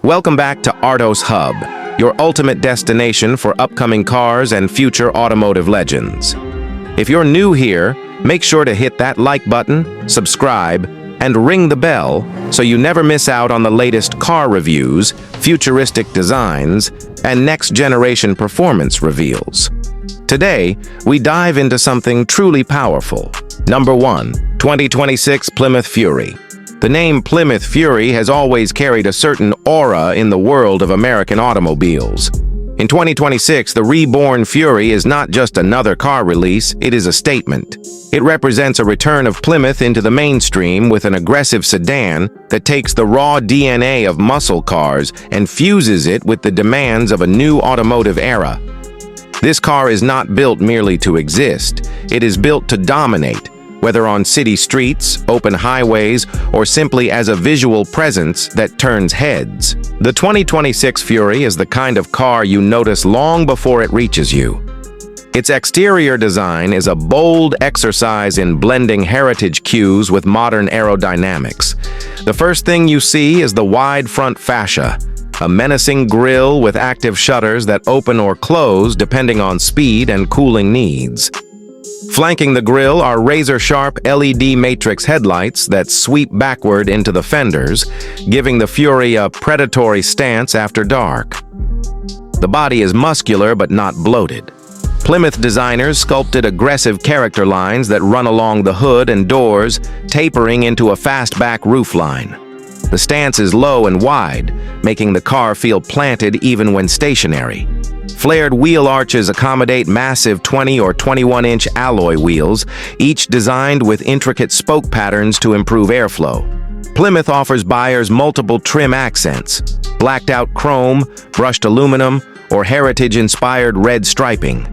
Welcome back to Artos Hub, your ultimate destination for upcoming cars and future automotive legends. If you're new here, make sure to hit that like button, subscribe, and ring the bell so you never miss out on the latest car reviews, futuristic designs, and next-generation performance reveals. Today, we dive into something truly powerful. Number 1. 2026 Plymouth Fury. The name Plymouth Fury has always carried a certain aura in the world of American automobiles. In 2026, the reborn Fury is not just another car release, it is a statement. It represents a return of Plymouth into the mainstream with an aggressive sedan that takes the raw DNA of muscle cars and fuses it with the demands of a new automotive era. This car is not built merely to exist, it is built to dominate, whether on city streets, open highways, or simply as a visual presence that turns heads. The 2026 Fury is the kind of car you notice long before it reaches you. Its exterior design is a bold exercise in blending heritage cues with modern aerodynamics. The first thing you see is the wide front fascia, a menacing grille with active shutters that open or close depending on speed and cooling needs. Flanking the grille are razor-sharp LED matrix headlights that sweep backward into the fenders, giving the Fury a predatory stance after dark. The body is muscular but not bloated. Plymouth designers sculpted aggressive character lines that run along the hood and doors, tapering into a fastback roofline. The stance is low and wide, making the car feel planted even when stationary. Flared wheel arches accommodate massive 20 or 21-inch alloy wheels, each designed with intricate spoke patterns to improve airflow. Plymouth offers buyers multiple trim accents: blacked-out chrome, brushed aluminum, or heritage-inspired red striping.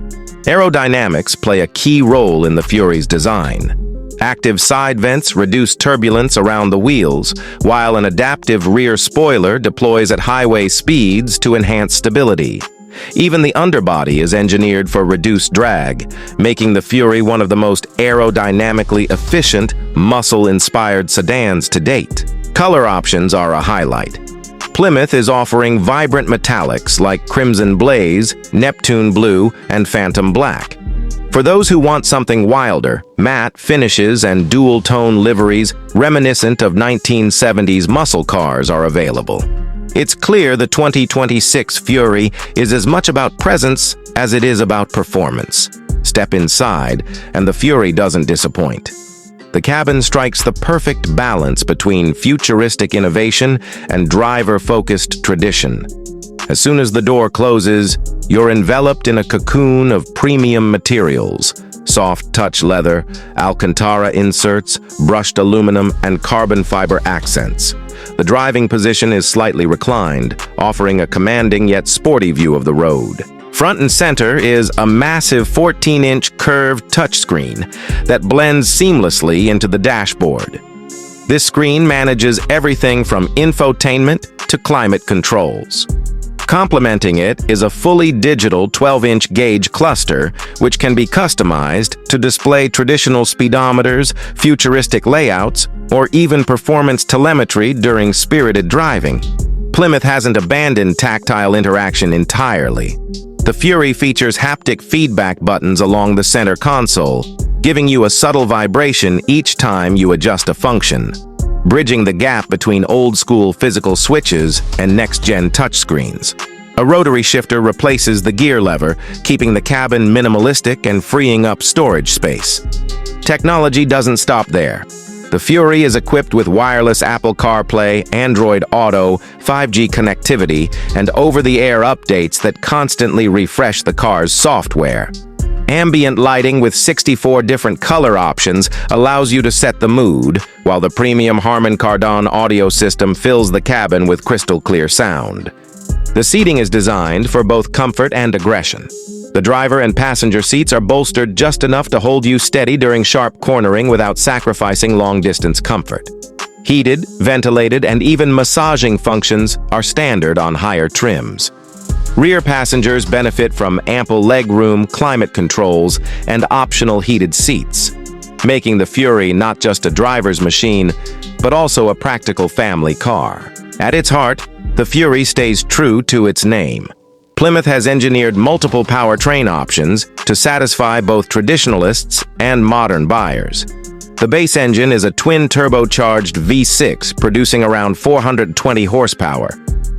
Aerodynamics play a key role in the Fury's design. Active side vents reduce turbulence around the wheels, while an adaptive rear spoiler deploys at highway speeds to enhance stability. Even the underbody is engineered for reduced drag, making the Fury one of the most aerodynamically efficient, muscle-inspired sedans to date. Color options are a highlight. Plymouth is offering vibrant metallics like Crimson Blaze, Neptune Blue, and Phantom Black. For those who want something wilder, matte finishes and dual-tone liveries reminiscent of 1970s muscle cars are available. It's clear the 2026 Fury is as much about presence as it is about performance. Step inside, and the Fury doesn't disappoint. The cabin strikes the perfect balance between futuristic innovation and driver-focused tradition. As soon as the door closes, you're enveloped in a cocoon of premium materials: soft touch leather, Alcantara inserts, brushed aluminum, and carbon fiber accents. The driving position is slightly reclined, offering a commanding yet sporty view of the road. Front and center is a massive 14-inch curved touchscreen that blends seamlessly into the dashboard. This screen manages everything from infotainment to climate controls. Complementing it is a fully digital 12-inch gauge cluster, which can be customized to display traditional speedometers, futuristic layouts, or even performance telemetry during spirited driving. Plymouth hasn't abandoned tactile interaction entirely. The Fury features haptic feedback buttons along the center console, giving you a subtle vibration each time you adjust a function, bridging the gap between old-school physical switches and next-gen touchscreens. A rotary shifter replaces the gear lever, keeping the cabin minimalistic and freeing up storage space. Technology doesn't stop there. The Fury is equipped with wireless Apple CarPlay, Android Auto, 5G connectivity, and over-the-air updates that constantly refresh the car's software. Ambient lighting with 64 different color options allows you to set the mood, while the premium Harman Kardon audio system fills the cabin with crystal-clear sound. The seating is designed for both comfort and aggression. The driver and passenger seats are bolstered just enough to hold you steady during sharp cornering without sacrificing long-distance comfort. Heated, ventilated, and even massaging functions are standard on higher trims. Rear passengers benefit from ample legroom, climate controls, and optional heated seats, making the Fury not just a driver's machine, but also a practical family car. At its heart, the Fury stays true to its name. Plymouth has engineered multiple powertrain options to satisfy both traditionalists and modern buyers. The base engine is a twin-turbocharged V6 producing around 420 horsepower.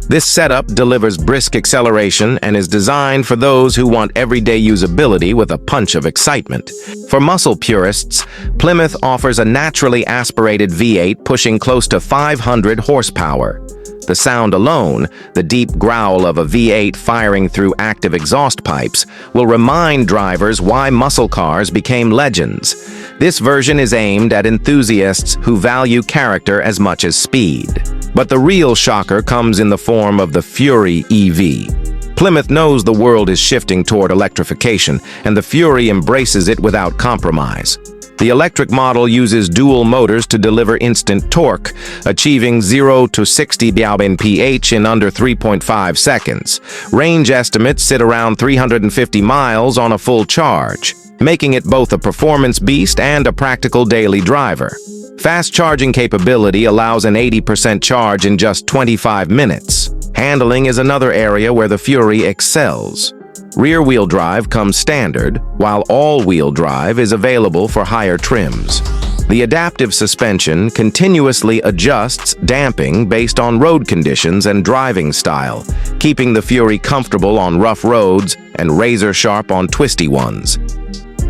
This setup delivers brisk acceleration and is designed for those who want everyday usability with a punch of excitement. For muscle purists, Plymouth offers a naturally aspirated V8 pushing close to 500 horsepower. The sound alone, the deep growl of a V8 firing through active exhaust pipes, will remind drivers why muscle cars became legends. This version is aimed at enthusiasts who value character as much as speed. But the real shocker comes in the form of the Fury EV. Plymouth knows the world is shifting toward electrification, and the Fury embraces it without compromise. The electric model uses dual motors to deliver instant torque, achieving 0 to 60 mph in under 3.5 seconds. Range estimates sit around 350 miles on a full charge, making it both a performance beast and a practical daily driver. Fast charging capability allows an 80% charge in just 25 minutes. Handling is another area where the Fury excels. Rear-wheel drive comes standard, while all-wheel drive is available for higher trims. The adaptive suspension continuously adjusts damping based on road conditions and driving style, keeping the Fury comfortable on rough roads and razor-sharp on twisty ones.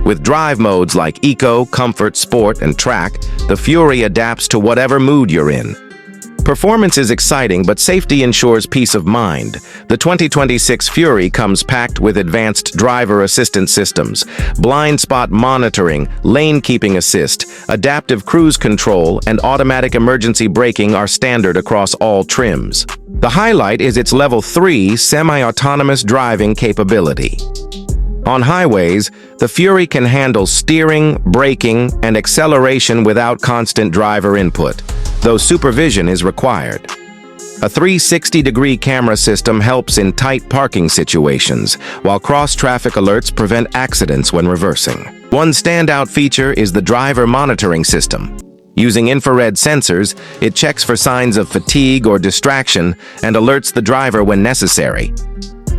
With drive modes like Eco, Comfort, Sport, and Track, the Fury adapts to whatever mood you're in. Performance is exciting, but safety ensures peace of mind. The 2026 Fury comes packed with advanced driver assistance systems, blind spot monitoring, lane keeping assist, adaptive cruise control, and automatic emergency braking are standard across all trims. The highlight is its Level 3 semi-autonomous driving capability. On highways, the Fury can handle steering, braking, and acceleration without constant driver input, though supervision is required. A 360-degree camera system helps in tight parking situations, while cross-traffic alerts prevent accidents when reversing. One standout feature is the driver monitoring system. Using infrared sensors, it checks for signs of fatigue or distraction and alerts the driver when necessary.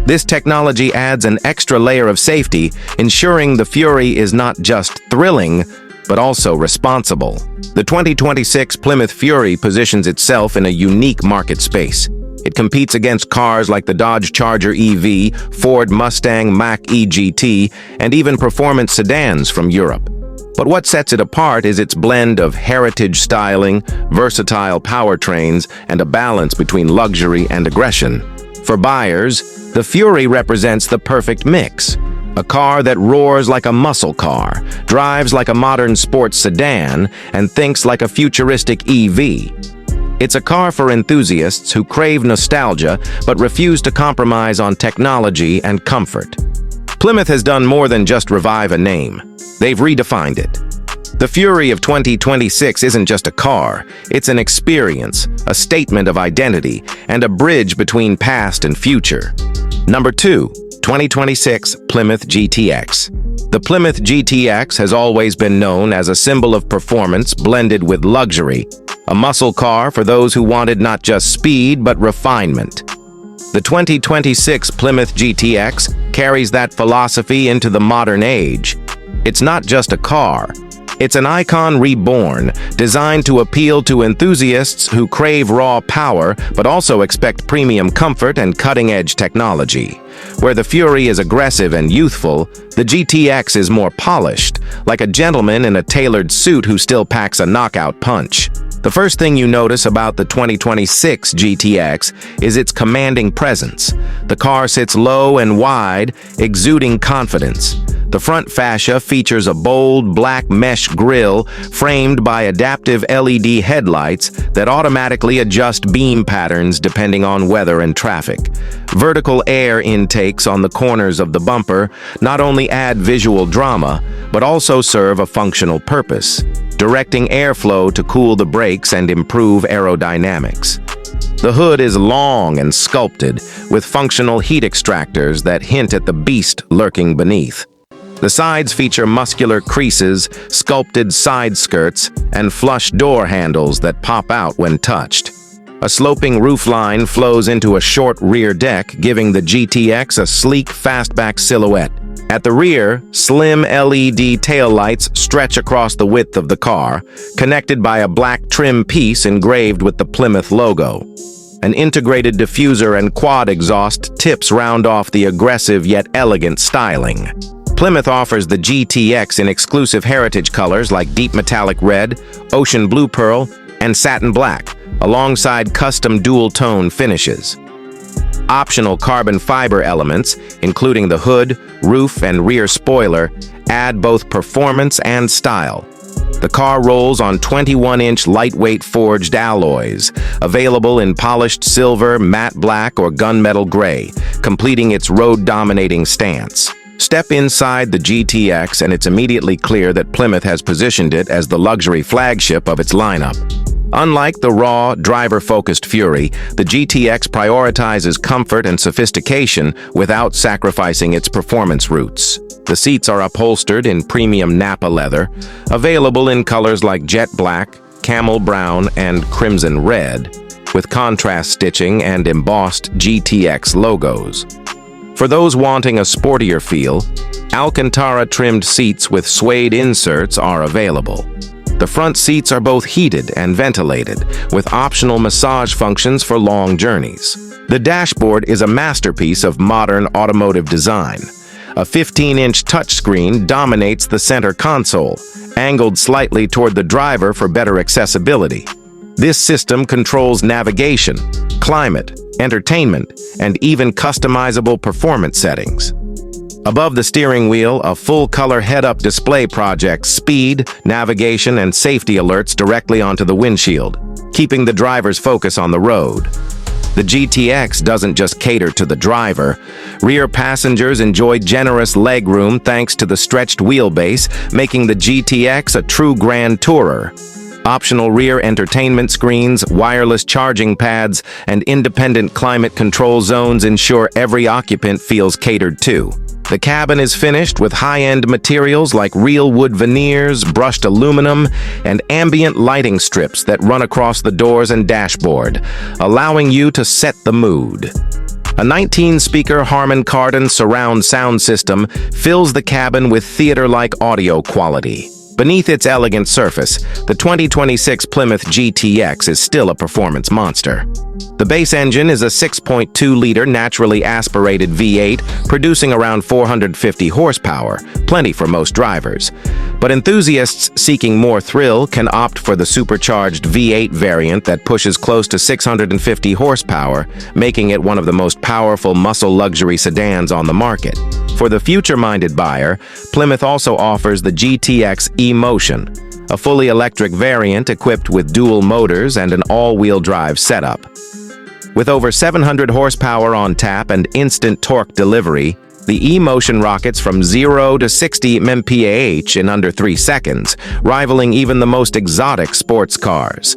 This technology adds an extra layer of safety, ensuring the Fury is not just thrilling, but also responsible. The 2026 Plymouth Fury positions itself in a unique market space. It competes against cars like the Dodge Charger EV, Ford Mustang Mach-E GT, and even performance sedans from Europe. But what sets it apart is its blend of heritage styling, versatile powertrains, and a balance between luxury and aggression. For buyers, the Fury represents the perfect mix. A car that roars like a muscle car, drives like a modern sports sedan, and thinks like a futuristic EV. It's a car for enthusiasts who crave nostalgia but refuse to compromise on technology and comfort. Plymouth has done more than just revive a name. They've redefined it. The Fury of 2026 isn't just a car, it's an experience, a statement of identity, and a bridge between past and future. Number 2. 2026 Plymouth GTX. The Plymouth GTX has always been known as a symbol of performance blended with luxury, a muscle car for those who wanted not just speed but refinement. The 2026 Plymouth GTX carries that philosophy into the modern age. It's not just a car. It's an icon reborn, designed to appeal to enthusiasts who crave raw power but also expect premium comfort and cutting-edge technology. Where the Fury is aggressive and youthful, the GTX is more polished, like a gentleman in a tailored suit who still packs a knockout punch. The first thing you notice about the 2026 GTX is its commanding presence. The car sits low and wide, exuding confidence. The front fascia features a bold black mesh grille framed by adaptive LED headlights that automatically adjust beam patterns depending on weather and traffic. Vertical air intakes on the corners of the bumper not only add visual drama, but also serve a functional purpose, directing airflow to cool the brakes and improve aerodynamics. The hood is long and sculpted, with functional heat extractors that hint at the beast lurking beneath. The sides feature muscular creases, sculpted side skirts, and flush door handles that pop out when touched. A sloping roofline flows into a short rear deck, giving the GTX a sleek, fastback silhouette. At the rear, slim LED taillights stretch across the width of the car, connected by a black trim piece engraved with the Plymouth logo. An integrated diffuser and quad exhaust tips round off the aggressive yet elegant styling. Plymouth offers the GTX in exclusive heritage colors like deep metallic red, ocean blue pearl, and satin black, alongside custom dual-tone finishes. Optional carbon fiber elements, including the hood, roof, and rear spoiler, add both performance and style. The car rolls on 21-inch lightweight forged alloys, available in polished silver, matte black, or gunmetal gray, completing its road-dominating stance. Step inside the GTX and it's immediately clear that Plymouth has positioned it as the luxury flagship of its lineup. Unlike the raw, driver-focused Fury, the GTX prioritizes comfort and sophistication without sacrificing its performance roots. The seats are upholstered in premium Napa leather, available in colors like jet black, camel brown, and crimson red, with contrast stitching and embossed GTX logos. For those wanting a sportier feel, Alcantara-trimmed seats with suede inserts are available. The front seats are both heated and ventilated, with optional massage functions for long journeys. The dashboard is a masterpiece of modern automotive design. A 15-inch touchscreen dominates the center console, angled slightly toward the driver for better accessibility. This system controls navigation, climate, entertainment, and even customizable performance settings. Above the steering wheel, a full-color head-up display projects speed, navigation, and safety alerts directly onto the windshield, keeping the driver's focus on the road. The GTX doesn't just cater to the driver. Rear passengers enjoy generous legroom thanks to the stretched wheelbase, making the GTX a true grand tourer. Optional rear entertainment screens, wireless charging pads, and independent climate control zones ensure every occupant feels catered to. The cabin is finished with high-end materials like real wood veneers, brushed aluminum, and ambient lighting strips that run across the doors and dashboard, allowing you to set the mood. A 19-speaker Harman Kardon surround sound system fills the cabin with theater-like audio quality. Beneath its elegant surface, the 2026 Plymouth GTX is still a performance monster. The base engine is a 6.2-liter naturally aspirated V8, producing around 450 horsepower, plenty for most drivers. But enthusiasts seeking more thrill can opt for the supercharged V8 variant that pushes close to 650 horsepower, making it one of the most powerful muscle luxury sedans on the market. For the future-minded buyer, Plymouth also offers the GTX E-Motion, a fully electric variant equipped with dual motors and an all-wheel drive setup. With over 700 horsepower on tap and instant torque delivery, the E-Motion rockets from 0 to 60 mph in under 3 seconds, rivaling even the most exotic sports cars.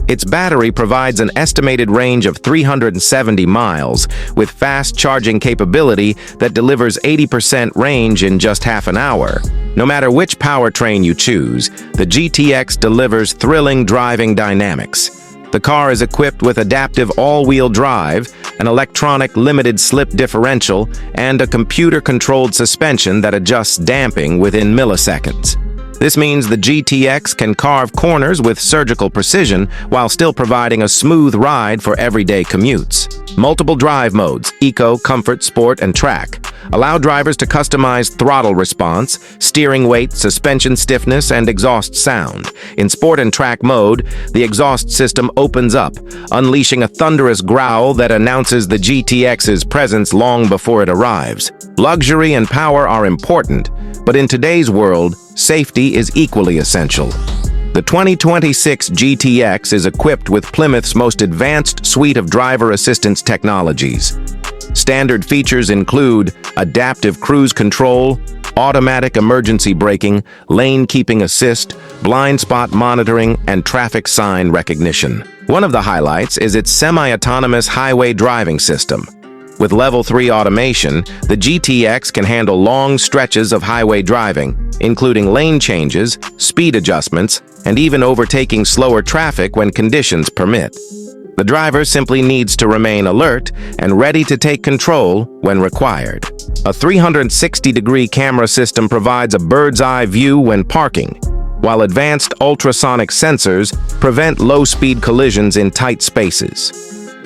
Its battery provides an estimated range of 370 miles, with fast charging capability that delivers 80% range in just half an hour. No matter which powertrain you choose, the GTX delivers thrilling driving dynamics. The car is equipped with adaptive all-wheel drive, an electronic limited-slip differential, and a computer-controlled suspension that adjusts damping within milliseconds. This means the GTX can carve corners with surgical precision while still providing a smooth ride for everyday commutes. Multiple drive modes, Eco, Comfort, Sport, and Track, allow drivers to customize throttle response, steering weight, suspension stiffness, and exhaust sound. In Sport and Track mode, the exhaust system opens up, unleashing a thunderous growl that announces the GTX's presence long before it arrives. Luxury and power are important, but in today's world, safety is equally essential. The 2026 GTX is equipped with Plymouth's most advanced suite of driver assistance technologies. Standard features include adaptive cruise control, automatic emergency braking, lane keeping assist, blind spot monitoring, and traffic sign recognition. One of the highlights is its semi-autonomous highway driving system. With Level 3 automation, the GTX can handle long stretches of highway driving, including lane changes, speed adjustments, and even overtaking slower traffic when conditions permit. The driver simply needs to remain alert and ready to take control when required. A 360-degree camera system provides a bird's-eye view when parking, while advanced ultrasonic sensors prevent low-speed collisions in tight spaces.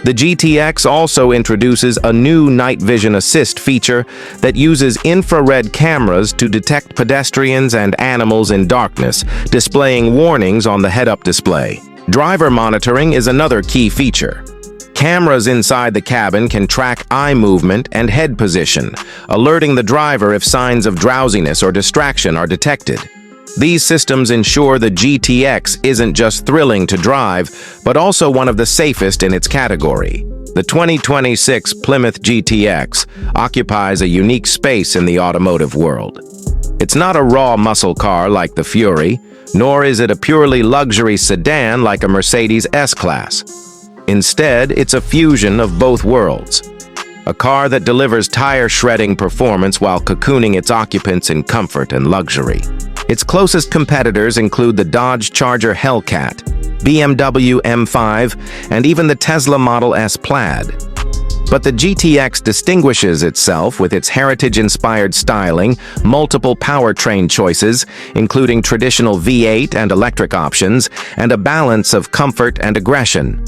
The GTX also introduces a new night vision assist feature that uses infrared cameras to detect pedestrians and animals in darkness, displaying warnings on the head-up display. Driver monitoring is another key feature. Cameras inside the cabin can track eye movement and head position, alerting the driver if signs of drowsiness or distraction are detected. These systems ensure the GTX isn't just thrilling to drive, but also one of the safest in its category. The 2026 Plymouth GTX occupies a unique space in the automotive world. It's not a raw muscle car like the Fury, nor is it a purely luxury sedan like a Mercedes S-Class. Instead, it's a fusion of both worlds. A car that delivers tire-shredding performance while cocooning its occupants in comfort and luxury. Its closest competitors include the Dodge Charger Hellcat, BMW M5, and even the Tesla Model S Plaid. But the GTX distinguishes itself with its heritage-inspired styling, multiple powertrain choices, including traditional V8 and electric options, and a balance of comfort and aggression.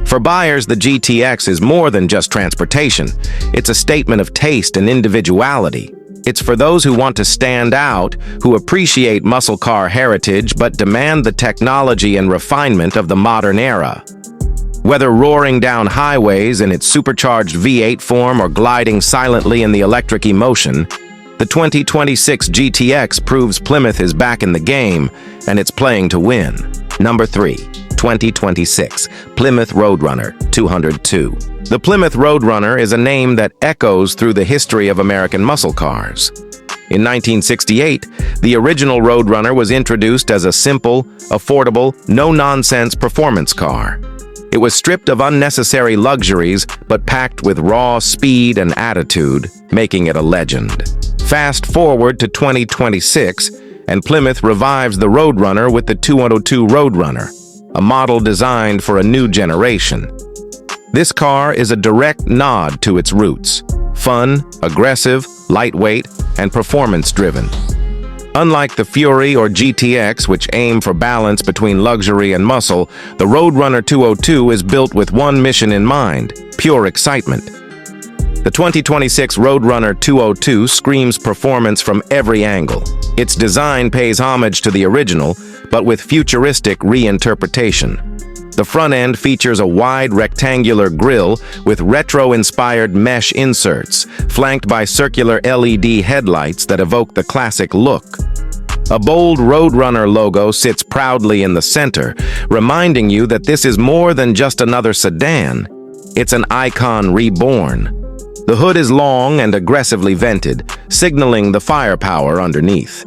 For buyers, the GTX is more than just transportation. It's a statement of taste and individuality. It's for those who want to stand out, who appreciate muscle car heritage but demand the technology and refinement of the modern era. Whether roaring down highways in its supercharged V8 form or gliding silently in the electric emotion, the 2026 GTX proves Plymouth is back in the game, and it's playing to win. Number 3. 2026 Plymouth Roadrunner 202. The Plymouth Roadrunner is a name that echoes through the history of American muscle cars. In 1968, the original Roadrunner was introduced as a simple, affordable, no-nonsense performance car. It was stripped of unnecessary luxuries, but packed with raw speed and attitude, making it a legend. Fast forward to 2026, and Plymouth revives the Roadrunner with the 202 Roadrunner, a model designed for a new generation. This car is a direct nod to its roots: fun, aggressive, lightweight, and performance-driven. Unlike the Fury or GTX, which aim for balance between luxury and muscle, the Roadrunner 202 is built with one mission in mind: pure excitement. The 2026 Roadrunner 202 screams performance from every angle. Its design pays homage to the original, but with futuristic reinterpretation. The front end features a wide rectangular grille with retro-inspired mesh inserts, flanked by circular LED headlights that evoke the classic look. A bold Roadrunner logo sits proudly in the center, reminding you that this is more than just another sedan. It's an icon reborn. The hood is long and aggressively vented, signaling the firepower underneath.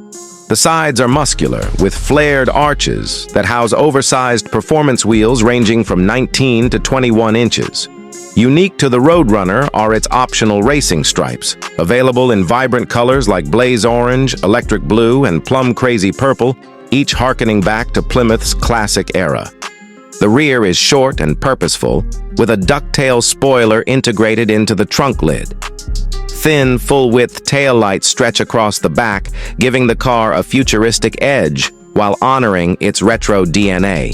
The sides are muscular, with flared arches that house oversized performance wheels ranging from 19 to 21 inches. Unique to the Roadrunner are its optional racing stripes, available in vibrant colors like blaze orange, electric blue, and plum crazy purple, each harkening back to Plymouth's classic era. The rear is short and purposeful, with a ducktail spoiler integrated into the trunk lid. Thin, full-width taillights stretch across the back, giving the car a futuristic edge while honoring its retro DNA.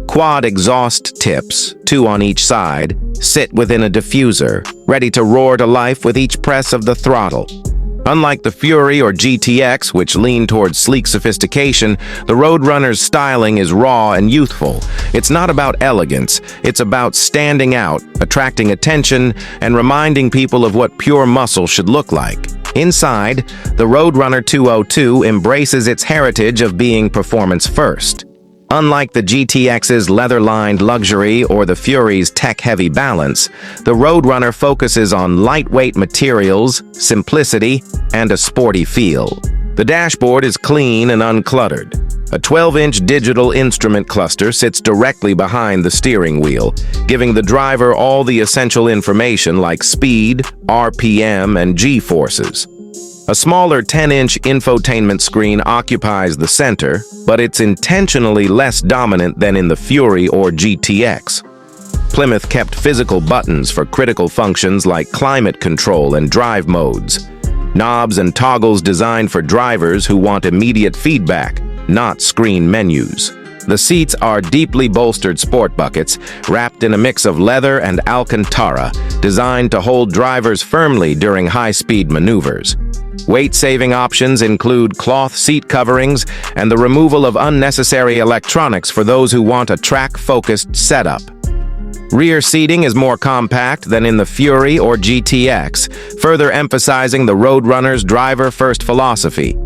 Quad exhaust tips, 2 on each side, sit within a diffuser, ready to roar to life with each press of the throttle. Unlike the Fury or GTX, which lean towards sleek sophistication, the Roadrunner's styling is raw and youthful. It's not about elegance, it's about standing out, attracting attention, and reminding people of what pure muscle should look like. Inside, the Roadrunner 202 embraces its heritage of being performance first. Unlike the GTX's leather-lined luxury or the Fury's tech-heavy balance, the Roadrunner focuses on lightweight materials, simplicity, and a sporty feel. The dashboard is clean and uncluttered. A 12-inch digital instrument cluster sits directly behind the steering wheel, giving the driver all the essential information like speed, RPM, and G-forces. A smaller 10-inch infotainment screen occupies the center, but it's intentionally less dominant than in the Fury or GTX. Plymouth kept physical buttons for critical functions like climate control and drive modes. Knobs and toggles designed for drivers who want immediate feedback, not screen menus. The seats are deeply bolstered sport buckets, wrapped in a mix of leather and Alcantara, designed to hold drivers firmly during high-speed maneuvers. Weight-saving options include cloth seat coverings and the removal of unnecessary electronics for those who want a track-focused setup. Rear seating is more compact than in the Fury or GTX, further emphasizing the Roadrunner's driver-first philosophy.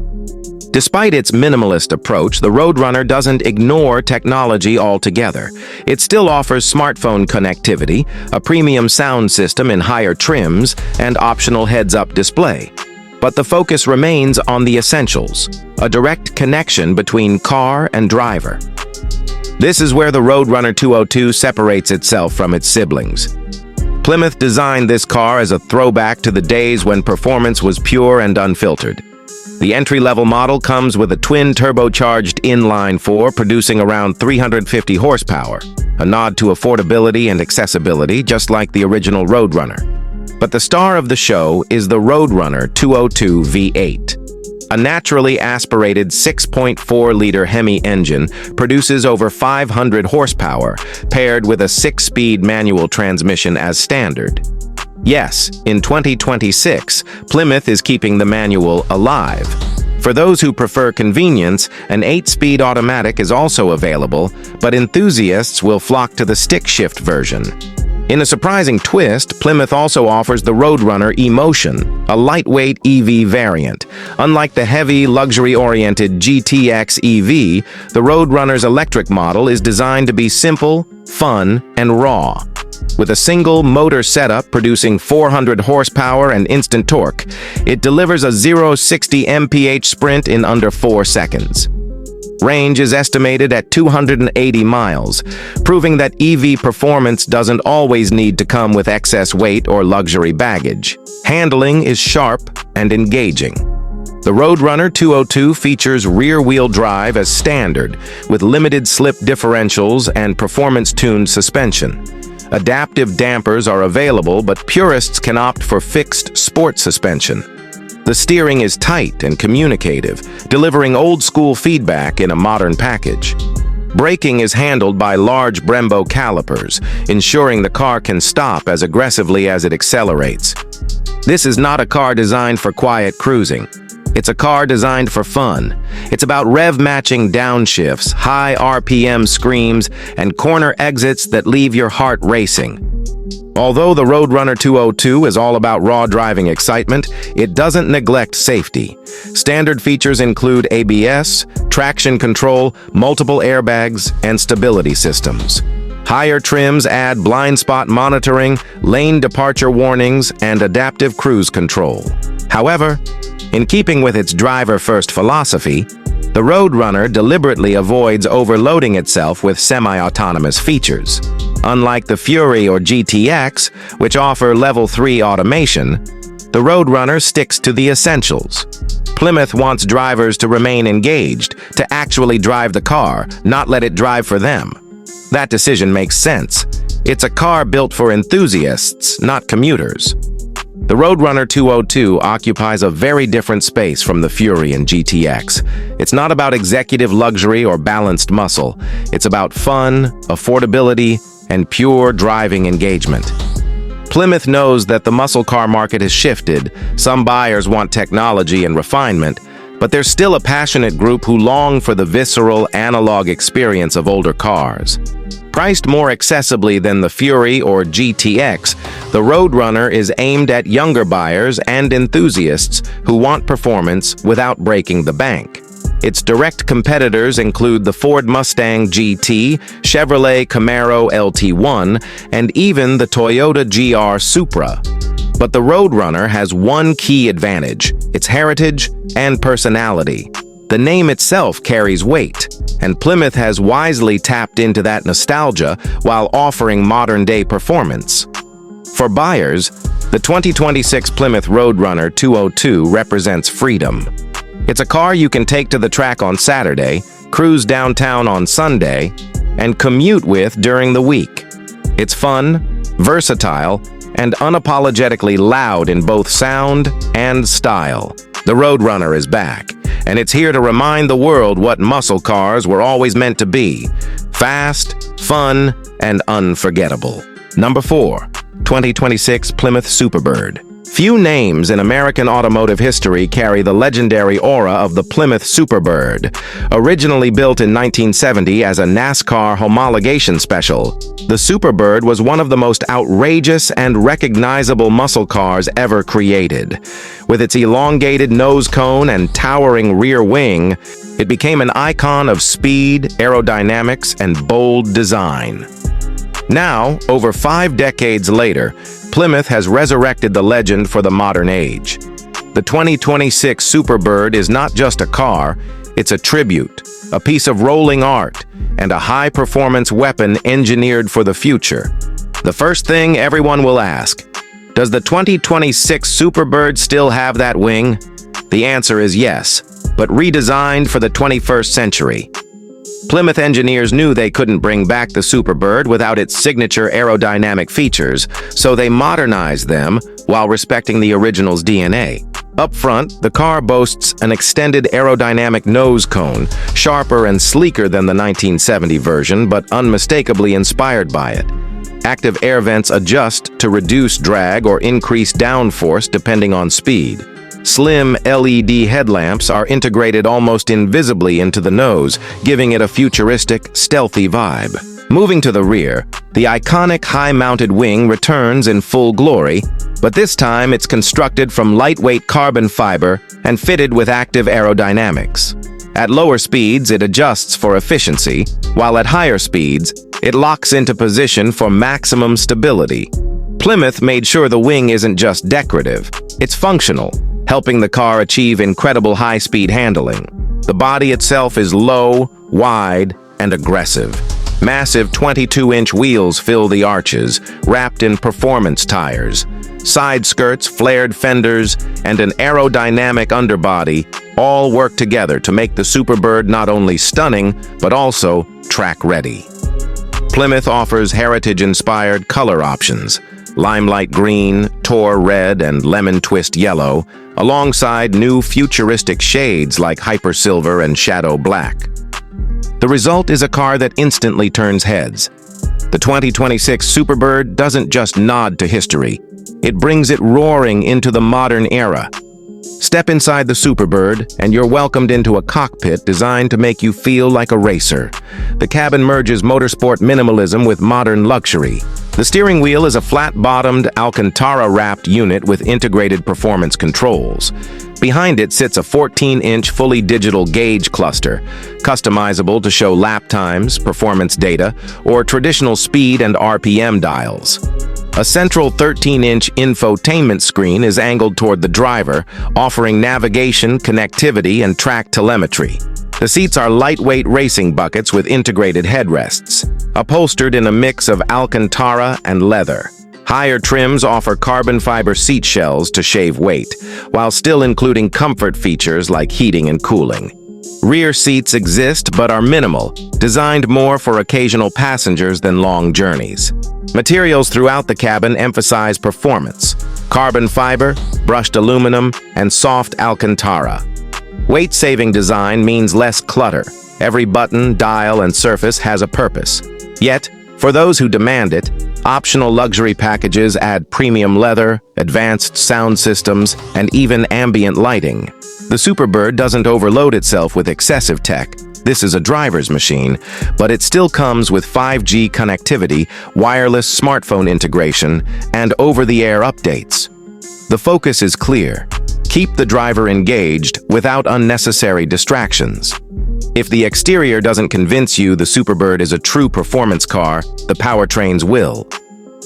Despite its minimalist approach, the Roadrunner doesn't ignore technology altogether. It still offers smartphone connectivity, a premium sound system in higher trims, and optional heads-up display. But the focus remains on the essentials, a direct connection between car and driver. This is where the Roadrunner 202 separates itself from its siblings. Plymouth designed this car as a throwback to the days when performance was pure and unfiltered. The entry-level model comes with a twin-turbocharged inline-4 producing around 350 horsepower, a nod to affordability and accessibility, just like the original Roadrunner. But the star of the show is the Roadrunner 202 V8. A naturally aspirated 6.4-liter Hemi engine produces over 500 horsepower, paired with a 6-speed manual transmission as standard. Yes, in 2026, Plymouth is keeping the manual alive. For those who prefer convenience, an 8-speed automatic is also available, but enthusiasts will flock to the stick-shift version. In a surprising twist, Plymouth also offers the Roadrunner Emotion, a lightweight EV variant. Unlike the heavy, luxury-oriented GTX EV, the Roadrunner's electric model is designed to be simple, fun, and raw. With a single motor setup producing 400 horsepower and instant torque, it delivers a 0-60 mph sprint in under 4 seconds. Range is estimated at 280 miles, proving that EV performance doesn't always need to come with excess weight or luxury baggage. Handling is sharp and engaging. The Roadrunner 202 features rear-wheel drive as standard, with limited slip differentials and performance-tuned suspension. Adaptive dampers are available, but purists can opt for fixed sport suspension. The steering is tight and communicative, delivering old-school feedback in a modern package. Braking is handled by large Brembo calipers, ensuring the car can stop as aggressively as it accelerates. This is not a car designed for quiet cruising. It's a car designed for fun. It's about rev-matching downshifts, high RPM screams, and corner exits that leave your heart racing. Although the Roadrunner 202 is all about raw driving excitement, it doesn't neglect safety. Standard features include ABS, traction control, multiple airbags, and stability systems. Higher trims add blind spot monitoring, lane departure warnings, and adaptive cruise control. However, in keeping with its driver-first philosophy, the Roadrunner deliberately avoids overloading itself with semi-autonomous features. Unlike the Fury or GTX, which offer Level 3 automation, the Roadrunner sticks to the essentials. Plymouth wants drivers to remain engaged, to actually drive the car, not let it drive for them. That decision makes sense. It's a car built for enthusiasts, not commuters. The Roadrunner 202 occupies a very different space from the Fury and GTX. It's not about executive luxury or balanced muscle. It's about fun, affordability, and pure driving engagement. Plymouth knows that the muscle car market has shifted. Some buyers want technology and refinement, but there's still a passionate group who long for the visceral, analog experience of older cars. Priced more accessibly than the Fury or GTX, the Roadrunner is aimed at younger buyers and enthusiasts who want performance without breaking the bank. Its direct competitors include the Ford Mustang GT, Chevrolet Camaro LT1, and even the Toyota GR Supra. But the Roadrunner has one key advantage: its heritage and personality. The name itself carries weight, and Plymouth has wisely tapped into that nostalgia while offering modern-day performance. For buyers, the 2026 Plymouth Roadrunner 202 represents freedom. It's a car you can take to the track on Saturday, cruise downtown on Sunday, and commute with during the week. It's fun, versatile, and unapologetically loud in both sound and style. The Roadrunner is back, and it's here to remind the world what muscle cars were always meant to be: fast, fun, and unforgettable. Number 4. 2026 Plymouth Superbird. Few names in American automotive history carry the legendary aura of the Plymouth Superbird. Originally built in 1970 as a NASCAR homologation special, the Superbird was one of the most outrageous and recognizable muscle cars ever created. With its elongated nose cone and towering rear wing, it became an icon of speed, aerodynamics, and bold design. Now, over 5 decades later, Plymouth has resurrected the legend for the modern age. The 2026 Superbird is not just a car, it's a tribute, a piece of rolling art, and a high-performance weapon engineered for the future. The first thing everyone will ask, does the 2026 Superbird still have that wing? The answer is yes, but redesigned for the 21st century. Plymouth engineers knew they couldn't bring back the Superbird without its signature aerodynamic features, so they modernized them while respecting the original's DNA. Up front, the car boasts an extended aerodynamic nose cone, sharper and sleeker than the 1970 version, but unmistakably inspired by it. Active air vents adjust to reduce drag or increase downforce depending on speed. Slim LED headlamps are integrated almost invisibly into the nose, giving it a futuristic, stealthy vibe. Moving to the rear, the iconic high-mounted wing returns in full glory, but this time it's constructed from lightweight carbon fiber and fitted with active aerodynamics. At lower speeds, it adjusts for efficiency, while at higher speeds, it locks into position for maximum stability. Plymouth made sure the wing isn't just decorative, it's functional, helping the car achieve incredible high-speed handling. The body itself is low, wide, and aggressive. Massive 22-inch wheels fill the arches, wrapped in performance tires. Side skirts, flared fenders, and an aerodynamic underbody all work together to make the Superbird not only stunning, but also track-ready. Plymouth offers heritage-inspired color options: limelight green, tor red, and lemon twist yellow, alongside new futuristic shades like hyper silver and shadow black. The result is a car that instantly turns heads. The 2026 Superbird doesn't just nod to history, it brings it roaring into the modern era. Step inside the Superbird, and you're welcomed into a cockpit designed to make you feel like a racer. The cabin merges motorsport minimalism with modern luxury. The steering wheel is a flat-bottomed, Alcantara-wrapped unit with integrated performance controls. Behind it sits a 14-inch fully digital gauge cluster, customizable to show lap times, performance data, or traditional speed and RPM dials. A central 13-inch infotainment screen is angled toward the driver, offering navigation, connectivity, and track telemetry. The seats are lightweight racing buckets with integrated headrests, upholstered in a mix of Alcantara and leather. Higher trims offer carbon fiber seat shells to shave weight, while still including comfort features like heating and cooling. Rear seats exist but are minimal, designed more for occasional passengers than long journeys. Materials throughout the cabin emphasize performance: carbon fiber, brushed aluminum, and soft Alcantara. Weight-saving design means less clutter. Every button, dial, and surface has a purpose. Yet, for those who demand it, optional luxury packages add premium leather, advanced sound systems, and even ambient lighting. The Superbird doesn't overload itself with excessive tech. This is a driver's machine, but it still comes with 5G connectivity, wireless smartphone integration, and over-the-air updates. The focus is clear: keep the driver engaged without unnecessary distractions. If the exterior doesn't convince you the Superbird is a true performance car, the powertrains will.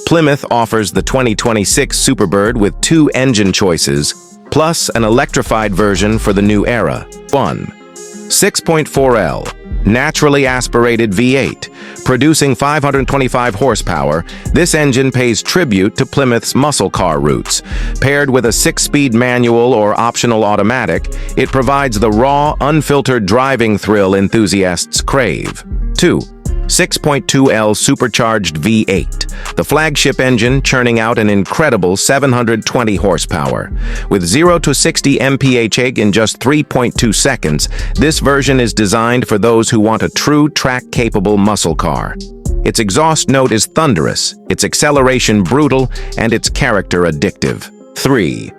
Plymouth offers the 2026 Superbird with 2 engine choices, plus an electrified version for the new era. 1. 6.4L naturally aspirated V8. Producing 525 horsepower, this engine pays tribute to Plymouth's muscle car roots. Paired with a 6-speed manual or optional automatic, it provides the raw, unfiltered driving thrill enthusiasts crave. 2. 6.2L supercharged V8, the flagship engine churning out an incredible 720 horsepower. With 0 to 60 mph in just 3.2 seconds, this version is designed for those who want a true track-capable muscle car. Its exhaust note is thunderous, its acceleration brutal, and its character addictive. 3.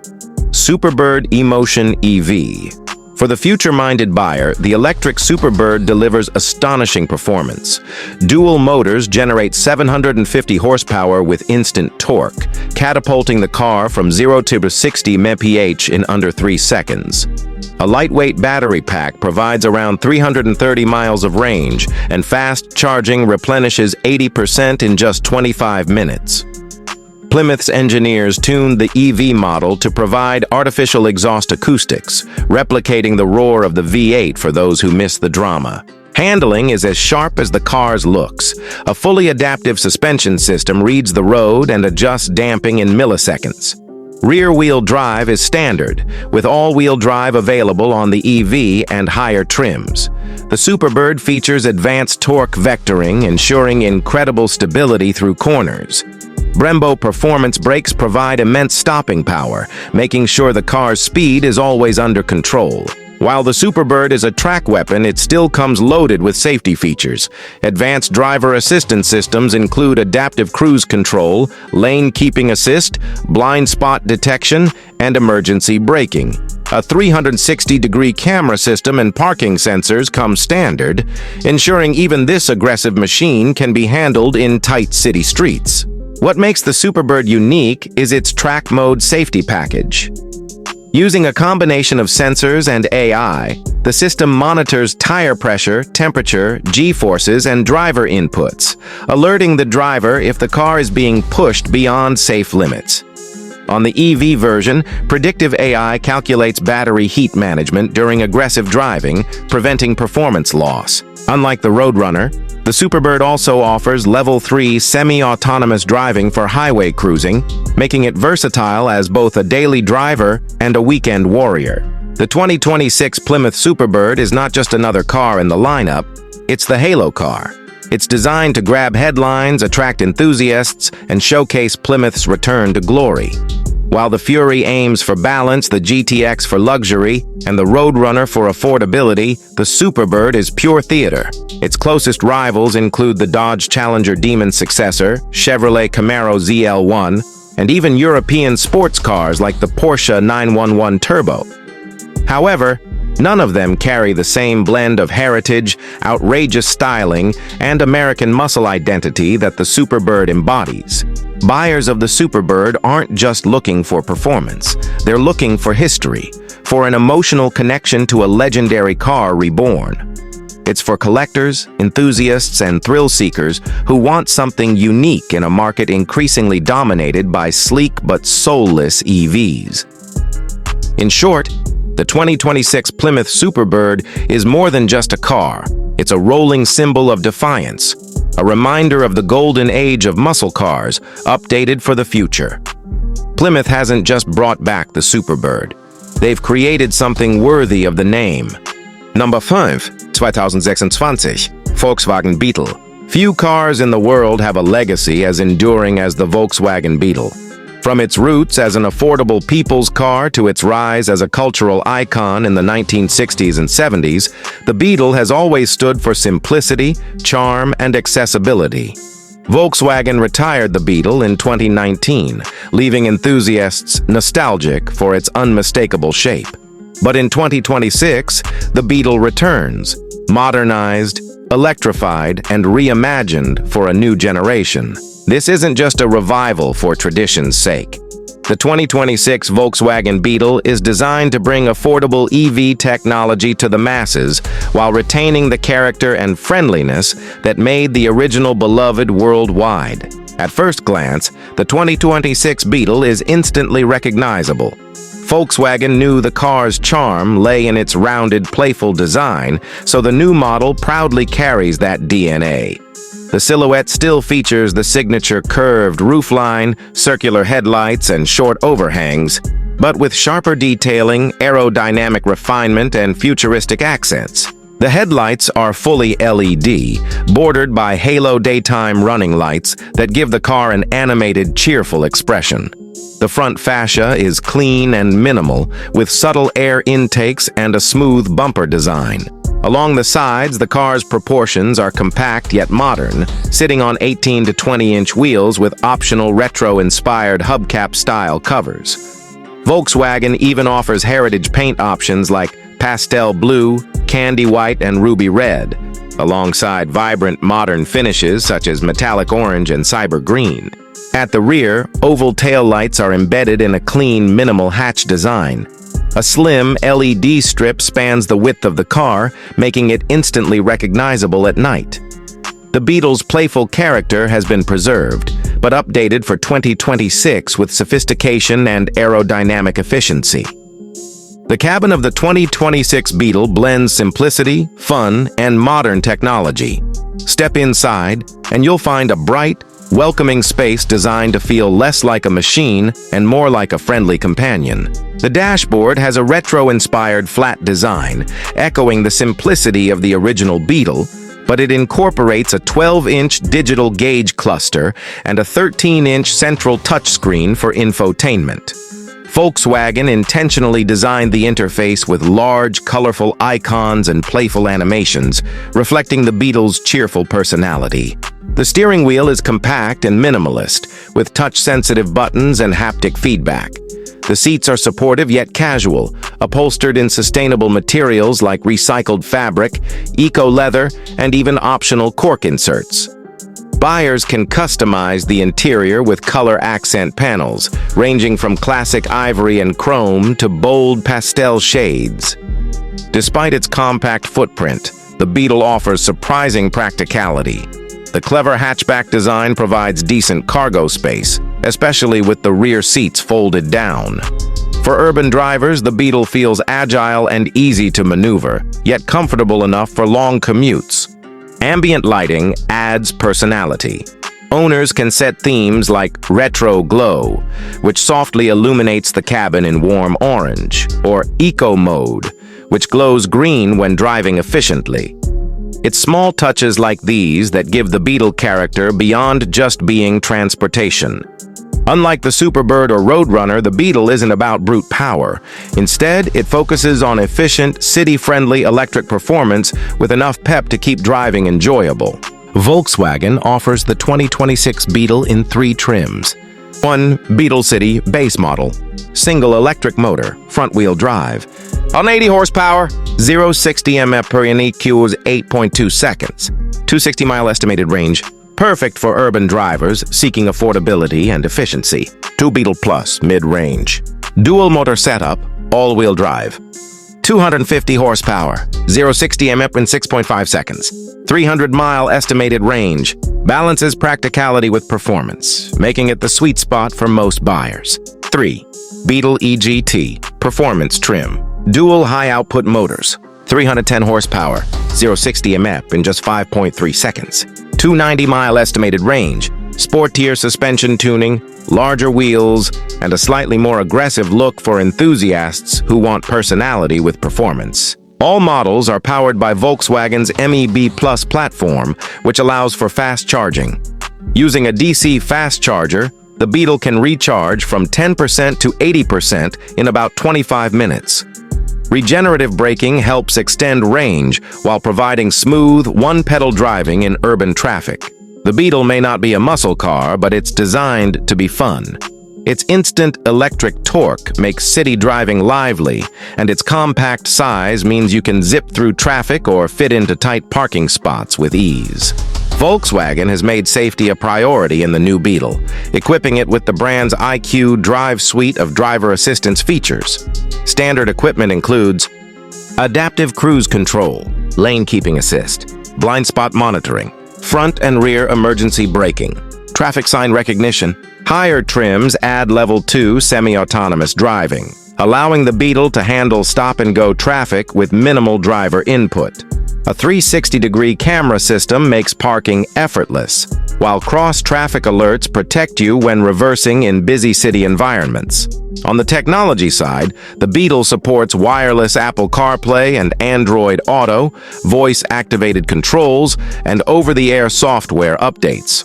Superbird Emotion EV. For the future-minded buyer, the electric Superbird delivers astonishing performance. Dual motors generate 750 horsepower with instant torque, catapulting the car from 0 to 60 mph in under 3 seconds. A lightweight battery pack provides around 330 miles of range, and fast charging replenishes 80% in just 25 minutes. Plymouth's engineers tuned the EV model to provide artificial exhaust acoustics, replicating the roar of the V8 for those who miss the drama. Handling is as sharp as the car's looks. A fully adaptive suspension system reads the road and adjusts damping in milliseconds. Rear-wheel drive is standard, with all-wheel drive available on the EV and higher trims. The Superbird features advanced torque vectoring, ensuring incredible stability through corners. Brembo performance brakes provide immense stopping power, making sure the car's speed is always under control. While the Superbird is a track weapon, it still comes loaded with safety features. Advanced driver assistance systems include adaptive cruise control, lane keeping assist, blind spot detection, and emergency braking. A 360-degree camera system and parking sensors come standard, ensuring even this aggressive machine can be handled in tight city streets. What makes the Superbird unique is its track mode safety package. Using a combination of sensors and AI, the system monitors tire pressure, temperature, G-forces, and driver inputs, alerting the driver if the car is being pushed beyond safe limits. On the EV version, predictive AI calculates battery heat management during aggressive driving, preventing performance loss. Unlike the Roadrunner, the Superbird also offers Level 3 semi-autonomous driving for highway cruising, making it versatile as both a daily driver and a weekend warrior. The 2026 Plymouth Superbird is not just another car in the lineup, it's the halo car. It's designed to grab headlines, attract enthusiasts, and showcase Plymouth's return to glory. While the Fury aims for balance, the GTX for luxury, and the Roadrunner for affordability, the Superbird is pure theater. Its closest rivals include the Dodge Challenger Demon successor, Chevrolet Camaro ZL1, and even European sports cars like the Porsche 911 Turbo. However, none of them carry the same blend of heritage, outrageous styling, and American muscle identity that the Superbird embodies. Buyers of the Superbird aren't just looking for performance, they're looking for history, for an emotional connection to a legendary car reborn. It's for collectors, enthusiasts, and thrill seekers who want something unique in a market increasingly dominated by sleek but soulless EVs. In short, the 2026 Plymouth Superbird is more than just a car. It's a rolling symbol of defiance, a reminder of the golden age of muscle cars, updated for the future. Plymouth hasn't just brought back the Superbird. They've created something worthy of the name. Number 5, 2026, Volkswagen Beetle. Few cars in the world have a legacy as enduring as the Volkswagen Beetle. From its roots as an affordable people's car to its rise as a cultural icon in the 1960s and 70s, the Beetle has always stood for simplicity, charm, and accessibility. Volkswagen retired the Beetle in 2019, leaving enthusiasts nostalgic for its unmistakable shape. But in 2026, the Beetle returns, modernized, electrified, and reimagined for a new generation. This isn't just a revival for tradition's sake. The 2026 Volkswagen Beetle is designed to bring affordable EV technology to the masses while retaining the character and friendliness that made the original beloved worldwide. At first glance, the 2026 Beetle is instantly recognizable. Volkswagen knew the car's charm lay in its rounded, playful design, so the new model proudly carries that DNA. The silhouette still features the signature curved roofline, circular headlights, and short overhangs, but with sharper detailing, aerodynamic refinement, and futuristic accents. The headlights are fully LED, bordered by halo daytime running lights that give the car an animated, cheerful expression. The front fascia is clean and minimal, with subtle air intakes and a smooth bumper design. Along the sides, the car's proportions are compact yet modern, sitting on 18 to 20-inch wheels with optional retro-inspired hubcap-style covers. Volkswagen even offers heritage paint options like pastel blue, candy white, and ruby red, alongside vibrant modern finishes such as metallic orange and cyber green. At the rear, oval taillights are embedded in a clean, minimal hatch design. A slim LED strip spans the width of the car, making it instantly recognizable at night. The Beetle's playful character has been preserved, but updated for 2026 with sophistication and aerodynamic efficiency. The cabin of the 2026 Beetle blends simplicity, fun, and modern technology. Step inside, and you'll find a bright, welcoming space designed to feel less like a machine and more like a friendly companion. The dashboard has a retro-inspired flat design, echoing the simplicity of the original Beetle, but it incorporates a 12-inch digital gauge cluster and a 13-inch central touchscreen for infotainment. Volkswagen intentionally designed the interface with large, colorful icons and playful animations, reflecting the Beetle's cheerful personality. The steering wheel is compact and minimalist, with touch-sensitive buttons and haptic feedback. The seats are supportive yet casual, upholstered in sustainable materials like recycled fabric, eco-leather, and even optional cork inserts. Buyers can customize the interior with color accent panels, ranging from classic ivory and chrome to bold pastel shades. Despite its compact footprint, the Beetle offers surprising practicality. The clever hatchback design provides decent cargo space, especially with the rear seats folded down. For urban drivers, the Beetle feels agile and easy to maneuver, yet comfortable enough for long commutes. Ambient lighting adds personality. Owners can set themes like Retro Glow, which softly illuminates the cabin in warm orange, or Eco Mode, which glows green when driving efficiently. It's small touches like these that give the Beetle character beyond just being transportation. Unlike the Superbird or Roadrunner, the Beetle isn't about brute power. Instead, it focuses on efficient, city-friendly electric performance with enough pep to keep driving enjoyable. Volkswagen offers the 2026 Beetle in 3 trims. 1. Beetle City Base Model. Single electric motor, front-wheel drive. On 80 horsepower, 0-60 mph per EQ is 8.2 seconds. 260-mile estimated range. Perfect for urban drivers seeking affordability and efficiency. 2 Beetle Plus, mid-range. Dual motor setup, all-wheel drive. 250 horsepower, 0-60 mph in 6.5 seconds. 300-mile estimated range. Balances practicality with performance, making it the sweet spot for most buyers. 3. Beetle EGT, performance trim. Dual high-output motors. 310 horsepower, 0-60 mph in just 5.3 seconds. 290-mile estimated range, sport-tier suspension tuning, larger wheels, and a slightly more aggressive look for enthusiasts who want personality with performance. All models are powered by Volkswagen's MEB Plus platform, which allows for fast charging. Using a DC fast charger, the Beetle can recharge from 10% to 80% in about 25 minutes. Regenerative braking helps extend range while providing smooth, one-pedal driving in urban traffic. The Beetle may not be a muscle car, but it's designed to be fun. Its instant electric torque makes city driving lively, and its compact size means you can zip through traffic or fit into tight parking spots with ease. Volkswagen has made safety a priority in the new Beetle, equipping it with the brand's IQ Drive suite of driver assistance features. Standard equipment includes adaptive cruise control, lane keeping assist, blind spot monitoring, front and rear emergency braking, traffic sign recognition. Higher trims add level 2 semi-autonomous driving, allowing the Beetle to handle stop-and-go traffic with minimal driver input. A 360-degree camera system makes parking effortless. while cross-traffic alerts protect you when reversing in busy city environments. On the technology side, the Beetle supports wireless Apple CarPlay and Android Auto, voice-activated controls, and over-the-air software updates.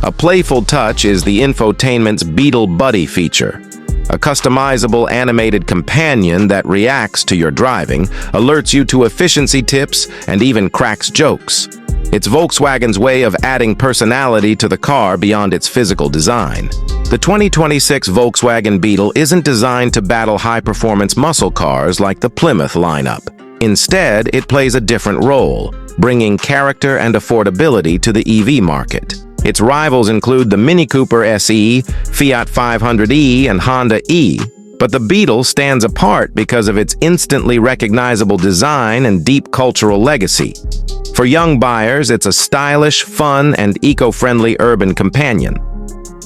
A playful touch is the infotainment's Beetle Buddy feature, a customizable animated companion that reacts to your driving, alerts you to efficiency tips, and even cracks jokes. It's Volkswagen's way of adding personality to the car beyond its physical design. The 2026 Volkswagen Beetle isn't designed to battle high-performance muscle cars like the Plymouth lineup. Instead, it plays a different role, bringing character and affordability to the EV market. Its rivals include the Mini Cooper SE, Fiat 500e, and Honda E, but the Beetle stands apart because of its instantly recognizable design and deep cultural legacy. For young buyers, it's a stylish, fun, and eco-friendly urban companion.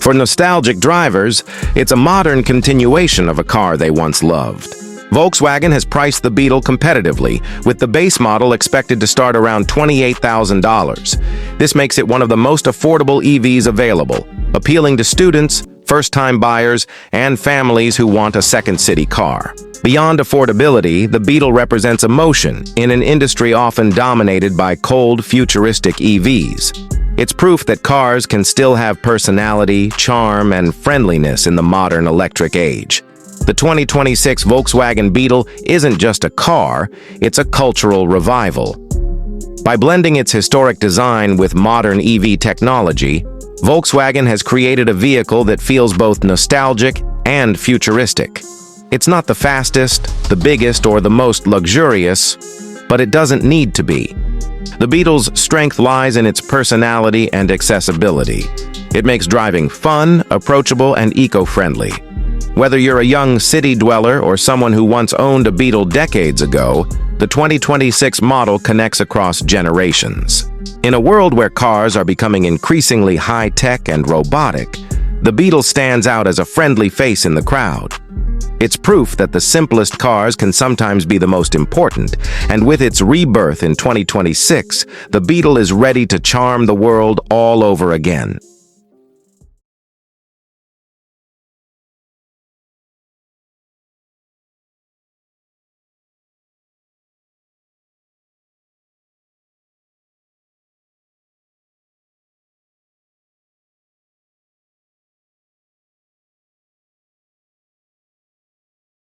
For nostalgic drivers, it's a modern continuation of a car they once loved. Volkswagen has priced the Beetle competitively, with the base model expected to start around $28,000. This makes it one of the most affordable EVs available, appealing to students, first-time buyers, and families who want a second city car. Beyond affordability, the Beetle represents emotion in an industry often dominated by cold, futuristic EVs. It's proof that cars can still have personality, charm, and friendliness in the modern electric age. The 2026 Volkswagen Beetle isn't just a car, it's a cultural revival. By blending its historic design with modern EV technology, Volkswagen has created a vehicle that feels both nostalgic and futuristic. It's not the fastest, the biggest, or the most luxurious, but it doesn't need to be. The Beetle's strength lies in its personality and accessibility. It makes driving fun, approachable, and eco-friendly. Whether you're a young city dweller or someone who once owned a Beetle decades ago, the 2026 model connects across generations. In a world where cars are becoming increasingly high-tech and robotic, the Beetle stands out as a friendly face in the crowd. It's proof that the simplest cars can sometimes be the most important, and with its rebirth in 2026, the Beetle is ready to charm the world all over again.